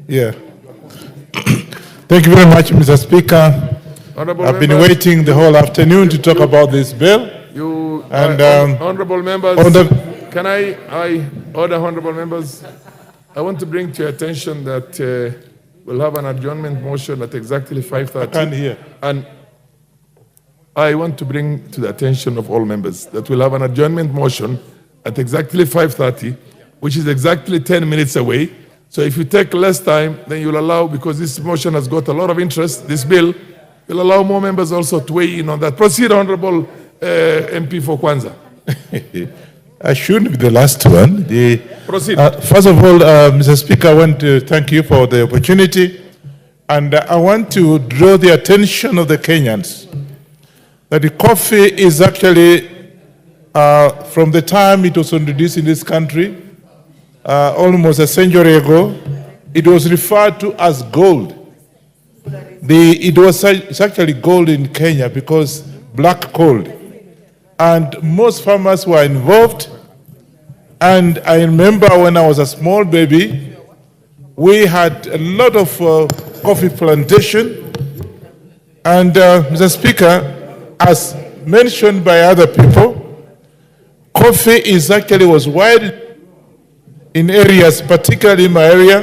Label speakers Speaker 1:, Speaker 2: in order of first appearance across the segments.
Speaker 1: Yeah. Thank you very much, Mr. Speaker. I've been waiting the whole afternoon to talk about this bill.
Speaker 2: Honorable members, can I order honorable members? I want to bring to your attention that we'll have an adjournment motion at exactly 5:30.
Speaker 1: I can't hear.
Speaker 2: And I want to bring to the attention of all members that we'll have an adjournment motion at exactly 5:30, which is exactly 10 minutes away. So if you take less time, then you'll allow, because this motion has got a lot of interest, this bill, you'll allow more members also to weigh in on that. Proceed, Honorable MP for Kwanza.
Speaker 1: I shouldn't be the last one.
Speaker 2: Proceed.
Speaker 1: First of all, Mr. Speaker, I want to thank you for the opportunity. And I want to draw the attention of the Kenyans that the coffee is actually, from the time it was introduced in this country, almost a century ago, it was referred to as gold. It's actually gold in Kenya because black gold. And most farmers were involved. And I remember when I was a small baby, we had a lot of coffee plantation. And Mr. Speaker, as mentioned by other people, coffee was wide in areas, particularly in my area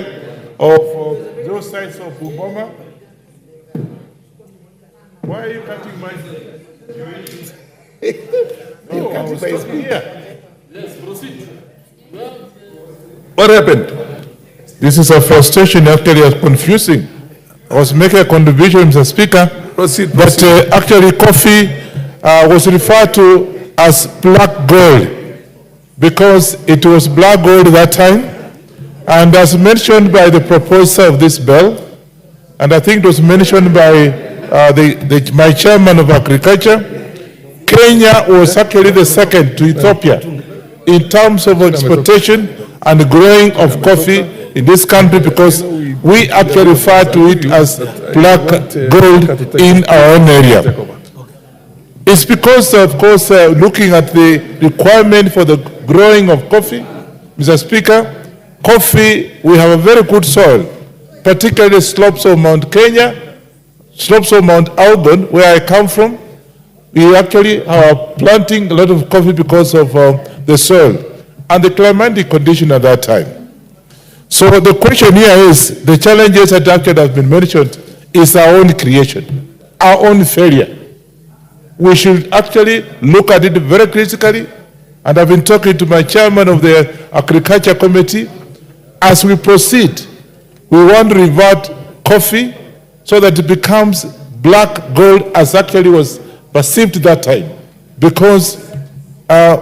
Speaker 1: of those sides of Bungoma. Why are you cutting my? Oh, I was talking here.
Speaker 2: Yes, proceed.
Speaker 1: What happened? This is a frustration, actually confusing. I was making a contribution, Mr. Speaker.
Speaker 2: Proceed.
Speaker 1: But actually coffee was referred to as black gold, because it was black gold at that time. And as mentioned by the proposer of this bill, and I think it was mentioned by my chairman of agriculture, Kenya was actually the second to Ethiopia in terms of exportation and growing of coffee in this country, because we actually refer to it as black gold in our own area. It's because, of course, looking at the requirement for the growing of coffee, Mr. Speaker, coffee, we have a very good soil, particularly slopes of Mount Kenya, slopes of Mount Algon, where I come from. We actually are planting a lot of coffee because of the soil and the climatic condition at that time. So the question here is, the challenges that actually have been mentioned is our own creation, our own failure. We should actually look at it very critically, and I've been talking to my chairman of the Agriculture Committee. As we proceed, we want to revert coffee so that it becomes black gold as actually was perceived at that time. Because,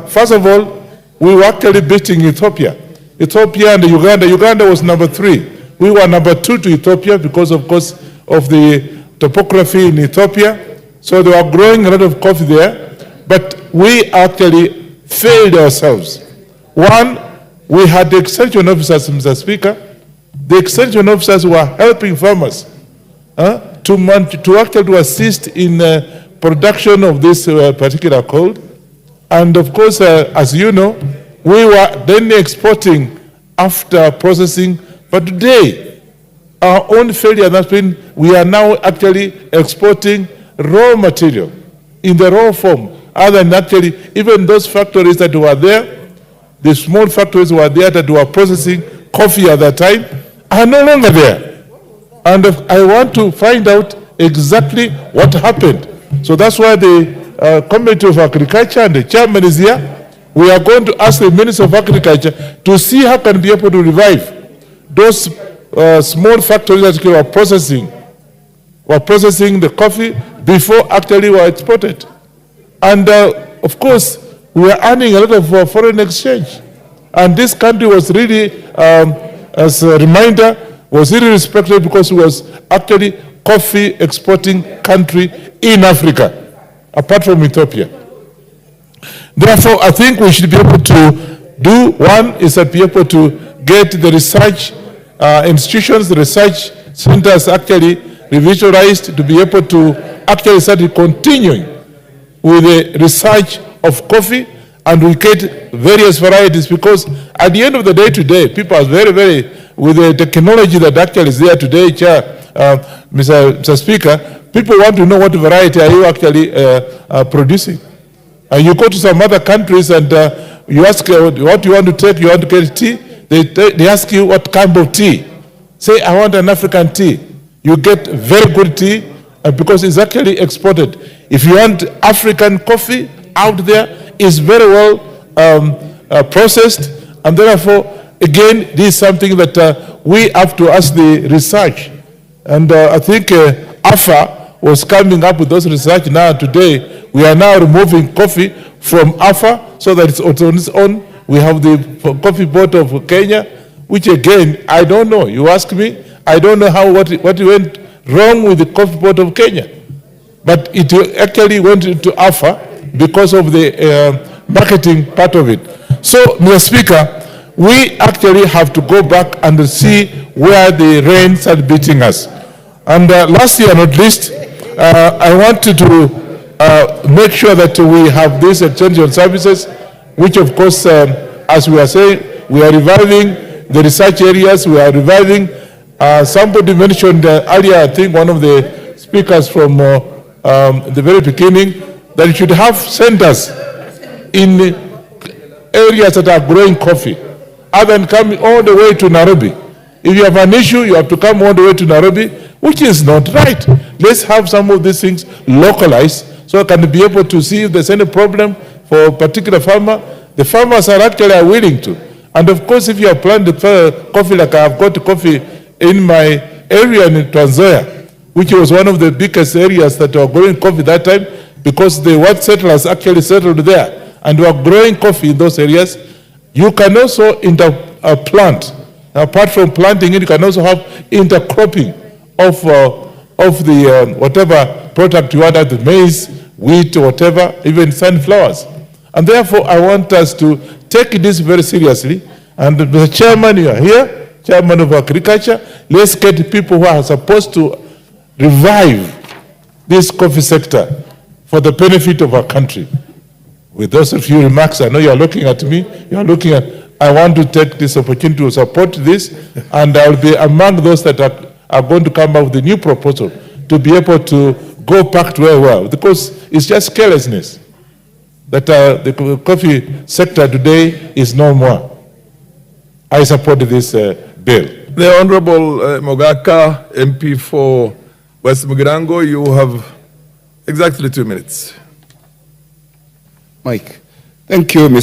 Speaker 1: first of all, we were actually beating Ethiopia. Ethiopia and Uganda. Uganda was number 3. We were number 2 to Ethiopia because, of course, of the topography in Ethiopia. So they were growing a lot of coffee there, but we actually failed ourselves. One, we had the extension officers, Mr. Speaker. The extension officers were helping farmers to actually assist in production of this particular gold. And of course, as you know, we were then exporting after processing. But today, our own failure has been, we are now actually exporting raw material in the raw form, other than actually even those factories that were there, the small factories were there that were processing coffee at that time, are no longer there. And I want to find out exactly what happened. So that's why the Committee of Agriculture and the chairman is here. We are going to ask the Minister of Agriculture to see how can be able to revive those small factories that were processing the coffee before actually were exported. And of course, we are earning a lot of foreign exchange. And this country was really, as a reminder, was really respected because it was actually coffee exporting country in Africa, apart from Ethiopia. Therefore, I think we should be able to do, one is that be able to get the research institutions, the research centers actually revitalized to be able to actually start continuing with the research of coffee, and we get various varieties, because at the end of the day today, people are very, very with the technology that actually is there today, Mr. Speaker, people want to know what variety are you actually producing. You go to some other countries and you ask what you want to take, you want to get tea, they ask you what kind of tea. Say, I want an African tea. You get very good tea because it's actually exported. If you want African coffee out there, it's very well processed, and therefore, again, this is something that we have to ask the research. And I think AFA was coming up with those research. Now today, we are now removing coffee from AFA so that it's on its own. We have the coffee board of Kenya, which again, I don't know. You ask me, I don't know what went wrong with the coffee board of Kenya. But it actually went into AFA because of the marketing part of it. So, Mr. Speaker, we actually have to go back and see where the rains are beating us. And last year, not least, I wanted to make sure that we have this exchange of services, which of course, as we are saying, we are reviving the research areas, we are reviving, somebody mentioned earlier, I think one of the speakers from the very beginning, that you should have centers in areas that are growing coffee, other than coming all the way to Nairobi. If you have an issue, you have to come all the way to Nairobi, which is not right. Let's have some of these things localized so I can be able to see if there's any problem for a particular farmer. The farmers are actually willing to. And of course, if you have planted coffee, like I have got coffee in my area in Kwanza, which was one of the biggest areas that were growing coffee that time, because the white settlers actually settled there and were growing coffee in those areas. You can also plant. Apart from planting it, you can also have intercropping of the whatever product you want, the maize, wheat, or whatever, even sunflowers. And therefore, I want us to take this very seriously. And the chairman, you are here, chairman of agriculture, let's get people who are supposed to revive this coffee sector for the benefit of our country. With those few remarks, I know you are looking at me, you are looking at, I want to take this opportunity to support this, and I will be among those that are going to come up with a new proposal to be able to go back to where we were, because it's just carelessness that the coffee sector today is no more. I support this bill.
Speaker 2: The Honorable Mogaka, MP for West Mugirango, you have exactly 2 minutes.
Speaker 3: Mike, thank you, Mr.